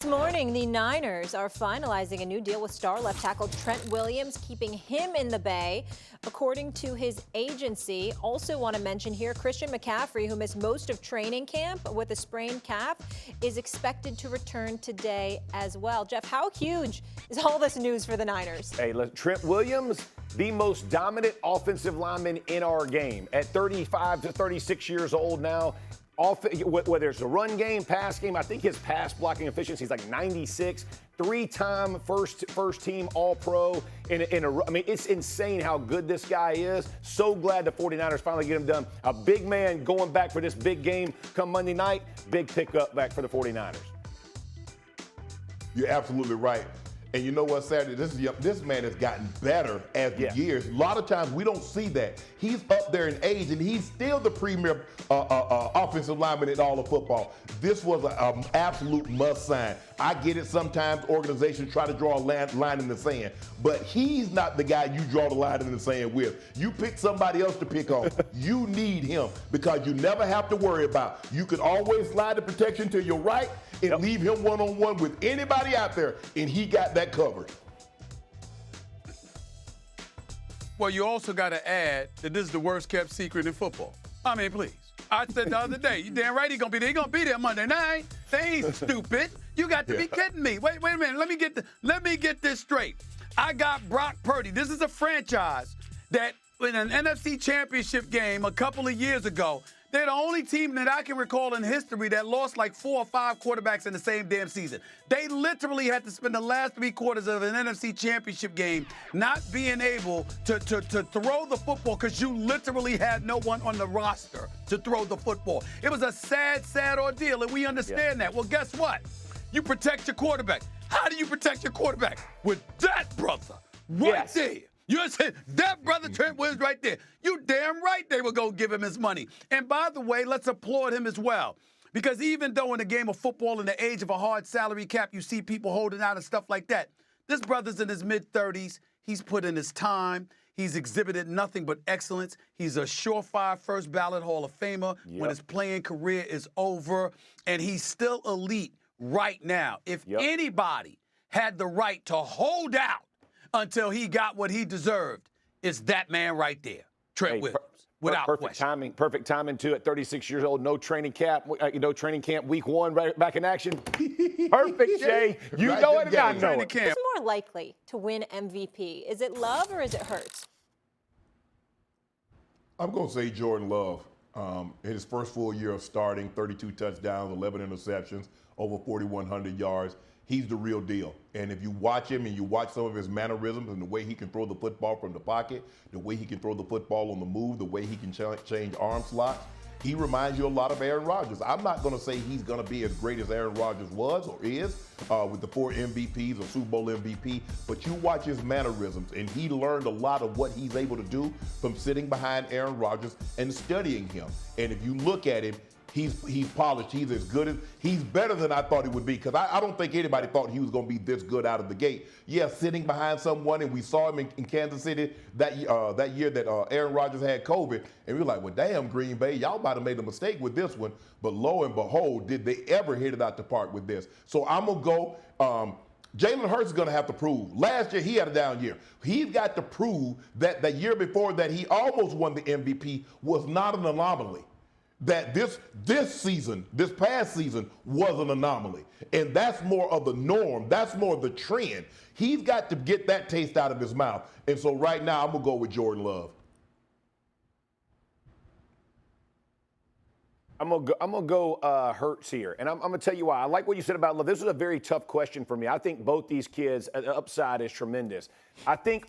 This morning, the Niners are finalizing a new deal with star left tackle Trent Williams, keeping him in the Bay, according to his agency. Also want to mention here, Christian McCaffrey, who missed most of training camp with a sprained calf, is expected to return today as well. Jeff, how huge is all this news for the Niners? Hey, Trent Williams, the most dominant offensive lineman in our game, at 35 to 36 years old now. Whether it's a run game, pass game, I think his pass blocking efficiency is like 96. Three-time first team All-Pro. I mean, it's insane how good this guy is. So glad the 49ers finally get him done. A big man going back for this big game come Monday night. Big pickup back for the 49ers. You're absolutely right. And you know what, Saturday, this man has gotten better as the years. A lot of times we don't see that. He's up there in age, and he's still the premier offensive lineman in all of football. This was an absolute must sign. I get it, sometimes organizations try to draw a line in the sand, but he's not the guy you draw the line in the sand with. You pick somebody else to pick on. You need him because you never have to worry about. You can always slide the protection to your right and leave him one-on-one with anybody out there, and he got that covered. Well, you also got to add that this is the worst-kept secret in football. I mean, please. I said the other day, you damn right he's going to be there. He's going to be there Monday night. They ain't stupid. You got to be kidding me. Wait a minute. Let me get this straight. I got Brock Purdy. This is a franchise that in an NFC championship game a couple of years ago, they're the only team that I can recall in history that lost like 4 or 5 quarterbacks in the same damn season. They literally had to spend the last 3 quarters of an NFC championship game not being able to throw the football because you literally had no one on the roster to throw the football. It was a sad, sad ordeal, and we understand that. Well, guess what? You protect your quarterback. How do you protect your quarterback? With that brother right there. You said that brother Trent Williams right there. You damn right they were going to give him his money. And by the way, let's applaud him as well. Because even though in the game of football, in the age of a hard salary cap, you see people holding out and stuff like that, this brother's in his mid-30s. He's put in his time. He's exhibited nothing but excellence. He's a surefire first ballot Hall of Famer when his playing career is over. And he's still elite right now. If anybody had the right to hold out until he got what he deserved, it's that man right there, Trent Williams, without question. Perfect timing too. At 36 years old, no training camp. Training camp week 1, right back in action. Perfect, Jay. You know it, and I know it. Who's more likely to win MVP? Is it Love or is it Hurts? I'm going to say Jordan Love. In his first full year of starting, 32 touchdowns, 11 interceptions, over 4,100 yards. He's the real deal. And if you watch him and you watch some of his mannerisms and the way he can throw the football from the pocket, the way he can throw the football on the move, the way he can change arm slots, he reminds you a lot of Aaron Rodgers. I'm not going to say he's going to be as great as Aaron Rodgers was or is with the 4 MVPs or Super Bowl MVP, but you watch his mannerisms, and he learned a lot of what he's able to do from sitting behind Aaron Rodgers and studying him. And if you look at him, he's polished. He's as good as he's better than I thought he would be, because I don't think anybody thought he was going to be this good out of the gate. Yeah, sitting behind someone, and we saw him in Kansas City that year that Aaron Rodgers had COVID, and we were like, well, damn, Green Bay, y'all might have made a mistake with this one. But lo and behold, did they ever hit it out the park with this? So I'm gonna go. Jalen Hurts is going to have to prove. Last year, he had a down year. He's got to prove that the year before that he almost won the MVP was not an anomaly. That this past season was an anomaly. And that's more of the norm. That's more of the trend. He's got to get that taste out of his mouth. And so right now, I'm going to go with Jordan Love. I'm gonna go Hurts here, and I'm gonna tell you why. I like what you said about Love. This was a very tough question for me. I think both these kids, the upside is tremendous. I think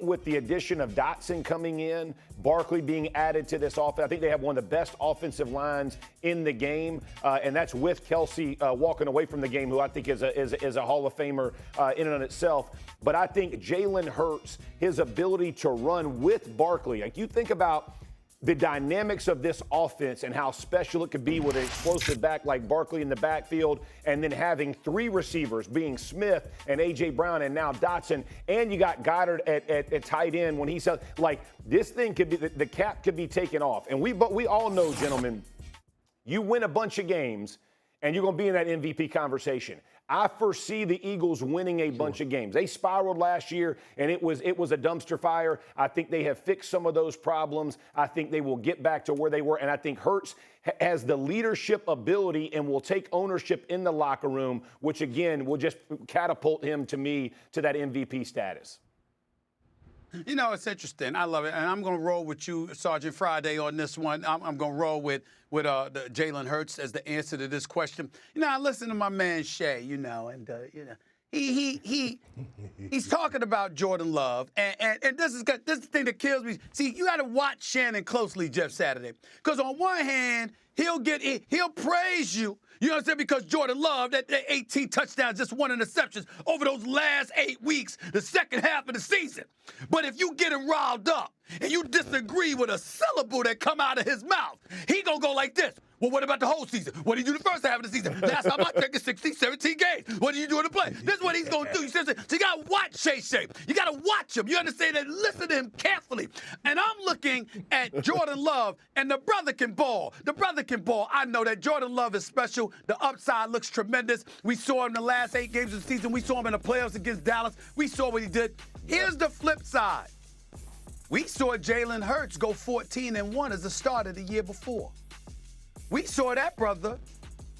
with the addition of Dotson coming in, Barkley being added to this offense, I think they have one of the best offensive lines in the game, and that's with Kelsey walking away from the game, who I think is a Hall of Famer in and of itself. But I think Jalen Hurts, his ability to run with Barkley, like you think about the dynamics of this offense and how special it could be with an explosive back like Barkley in the backfield, and then having 3 receivers being Smith and A.J. Brown and now Dotson, and you got Goddard at tight end when he said, like, this thing could be, the cap could be taken off. And we all know, gentlemen, you win a bunch of games and you're going to be in that MVP conversation. I foresee the Eagles winning a bunch of games. They spiraled last year, and it was a dumpster fire. I think they have fixed some of those problems. I think they will get back to where they were, and I think Hurts has the leadership ability and will take ownership in the locker room, which, again, will just catapult him, to me, to that MVP status. You know, it's interesting. I love it. And I'm going to roll with you, Sergeant Friday, on this one. I'm going to roll with the Jalen Hurts as the answer to this question. You know, I listen to my man Shay, and he's talking about Jordan Love. And this is the thing that kills me. See, you got to watch Shannon closely, Jeff Saturday. Because on one hand, he'll praise you. You know what I'm saying? Because Jordan Love, that 18 touchdowns, just 1 interceptions over those last 8 weeks, the second half of the season. But if you get him riled up and you disagree with a syllable that come out of his mouth, he gonna go like this. Well, what about the whole season? What did you do the first half of the season? Last time I checked, 16, 17 games. What did you do in the play? This is what he's going to do. So you got to watch Shay. You got to watch him. You understand that? Listen to him carefully. And I'm looking at Jordan Love, and the brother can ball. I know that Jordan Love is special. The upside looks tremendous. We saw him in the last 8 games of the season. We saw him in the playoffs against Dallas. We saw what he did. Here's the flip side. We saw Jalen Hurts go 14-1 as the starter the year before. We saw that brother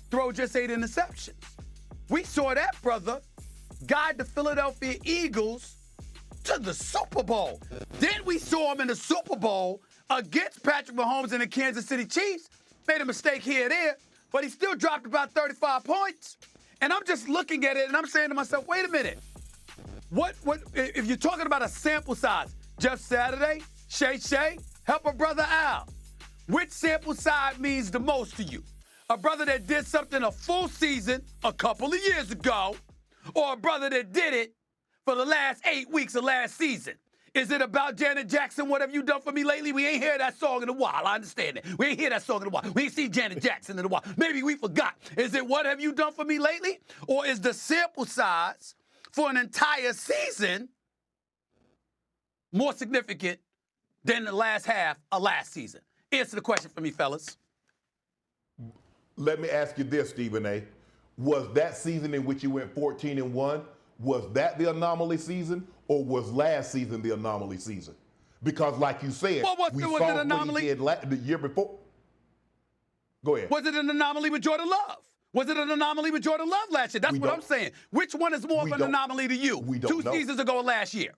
throw just 8 interceptions. We saw that brother guide the Philadelphia Eagles to the Super Bowl. Then we saw him in the Super Bowl against Patrick Mahomes and the Kansas City Chiefs. Made a mistake here and there, but he still dropped about 35 points. And I'm just looking at it and I'm saying to myself, wait a minute. What if you're talking about a sample size? Jeff Saturday, Shay, help a brother out. Which sample size means the most to you? A brother that did something a full season a couple of years ago, or a brother that did it for the last 8 weeks of last season? Is it about Janet Jackson, what have you done for me lately? We ain't heard that song in a while. I understand that. We ain't hear that song in a while. We ain't seen Janet Jackson in a while. Maybe we forgot. Is it what have you done for me lately? Or is the sample size for an entire season more significant than the last half of last season? Answer the question for me, fellas. Let me ask you this, Stephen A. Was that season in which you went 14-1, was that the anomaly season, or was last season the anomaly season? Because like you said, we saw an anomaly? what he did the year before. Go ahead. Was it an anomaly with Jordan Love? Was it an anomaly with Jordan Love last year? That's what I'm saying. Which one is more of an anomaly to you? We don't know. 2 seasons ago or last year?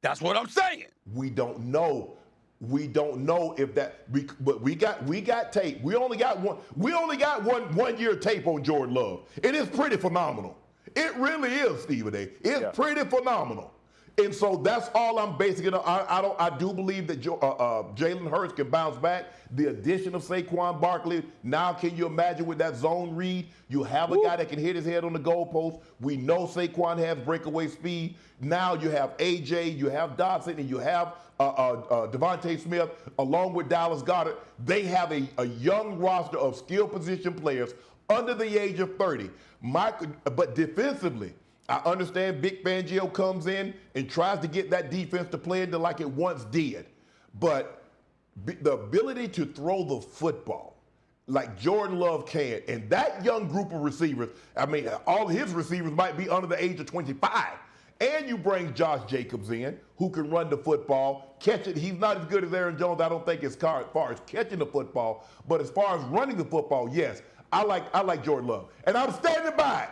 That's what I'm saying. We don't know. We don't know if that, but we got tape. We only got one year tape on Jordan Love. It is pretty phenomenal. It really is, Stephen A. It's pretty phenomenal. And so that's all I'm basing it on. I do believe that Jalen Hurts can bounce back. The addition of Saquon Barkley, now can you imagine with that zone read? You have a guy that can hit his head on the goalpost. We know Saquon has breakaway speed. Now you have AJ, you have Dodson, and you have Devontae Smith, along with Dallas Goedert. They have a young roster of skill position players under the age of 30. But defensively, I understand Vic Fangio comes in and tries to get that defense to play into like it once did. But the ability to throw the football like Jordan Love can, and that young group of receivers, I mean, all his receivers might be under the age of 25. And you bring Josh Jacobs in, who can run the football, catch it. He's not as good as Aaron Jones, I don't think, as far as catching the football. But as far as running the football, yes, I like Jordan Love. And I'm standing by it.